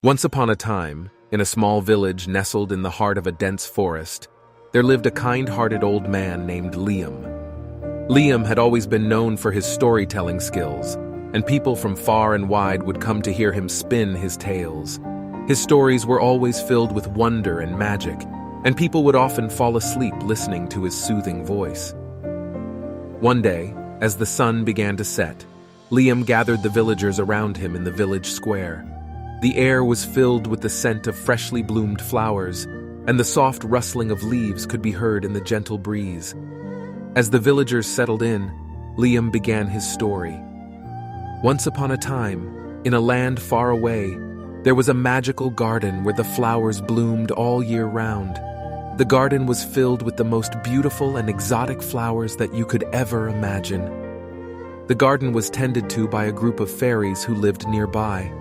Once upon a time, in a small village nestled in the heart of a dense forest, there lived a kind-hearted old man named Liam. Liam had always been known for his storytelling skills, and people from far and wide would come to hear him spin his tales. His stories were always filled with wonder and magic, and people would often fall asleep listening to his soothing voice. One day, as the sun began to set, Liam gathered the villagers around him in the village square. The air was filled with the scent of freshly bloomed flowers, and the soft rustling of leaves could be heard in the gentle breeze. As the villagers settled in, Liam began his story. Once upon a time, in a land far away, there was a magical garden where the flowers bloomed all year round. The garden was filled with the most beautiful and exotic flowers that you could ever imagine. The garden was tended to by a group of fairies who lived nearby.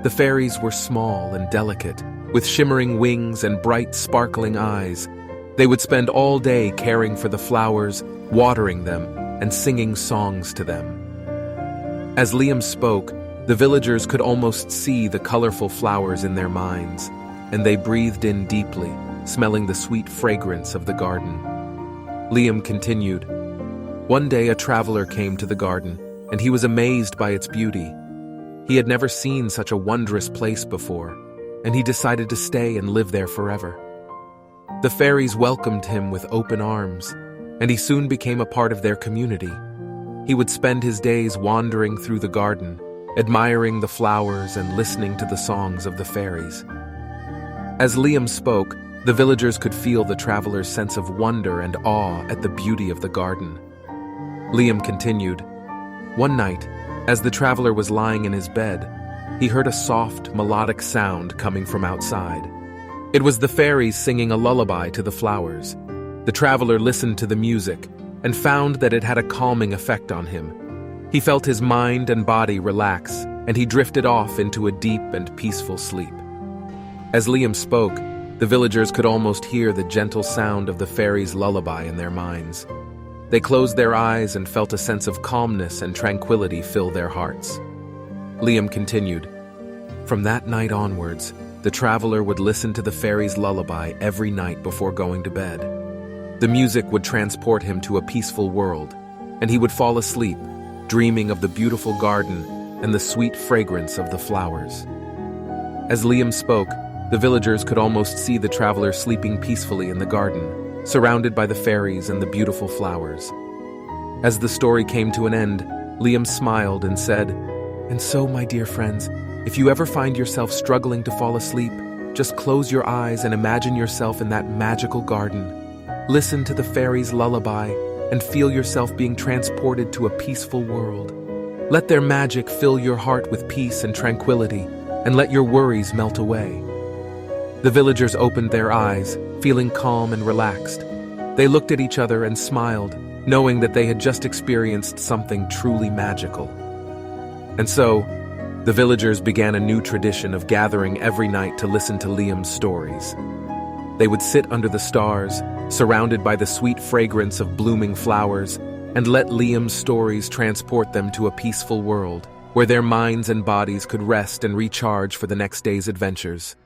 The fairies were small and delicate, with shimmering wings and bright, sparkling eyes. They would spend all day caring for the flowers, watering them, and singing songs to them. As Liam spoke, the villagers could almost see the colorful flowers in their minds, and they breathed in deeply, smelling the sweet fragrance of the garden. Liam continued, "One day a traveler came to the garden, and he was amazed by its beauty. He had never seen such a wondrous place before, and he decided to stay and live there forever. The fairies welcomed him with open arms, and he soon became a part of their community. He would spend his days wandering through the garden, admiring the flowers and listening to the songs of the fairies." As Liam spoke, the villagers could feel the traveler's sense of wonder and awe at the beauty of the garden. Liam continued, "One night, as the traveler was lying in his bed, he heard a soft, melodic sound coming from outside. It was the fairies singing a lullaby to the flowers. The traveler listened to the music and found that it had a calming effect on him. He felt his mind and body relax, and he drifted off into a deep and peaceful sleep. As Liam spoke, the villagers could almost hear the gentle sound of the fairies' lullaby in their minds. They closed their eyes and felt a sense of calmness and tranquility fill their hearts. Liam continued, "From that night onwards, the traveler would listen to the fairies' lullaby every night before going to bed. The music would transport him to a peaceful world, and he would fall asleep, dreaming of the beautiful garden and the sweet fragrance of the flowers." As Liam spoke, the villagers could almost see the traveler sleeping peacefully in the garden, surrounded by the fairies and the beautiful flowers. As the story came to an end, Liam smiled and said, "And so, my dear friends, if you ever find yourself struggling to fall asleep, just close your eyes and imagine yourself in that magical garden. Listen to the fairies' lullaby and feel yourself being transported to a peaceful world. Let their magic fill your heart with peace and tranquility, and let your worries melt away." The villagers opened their eyes, feeling calm and relaxed. They looked at each other and smiled, knowing that they had just experienced something truly magical. And so, the villagers began a new tradition of gathering every night to listen to Liam's stories. They would sit under the stars, surrounded by the sweet fragrance of blooming flowers, and let Liam's stories transport them to a peaceful world, where their minds and bodies could rest and recharge for the next day's adventures.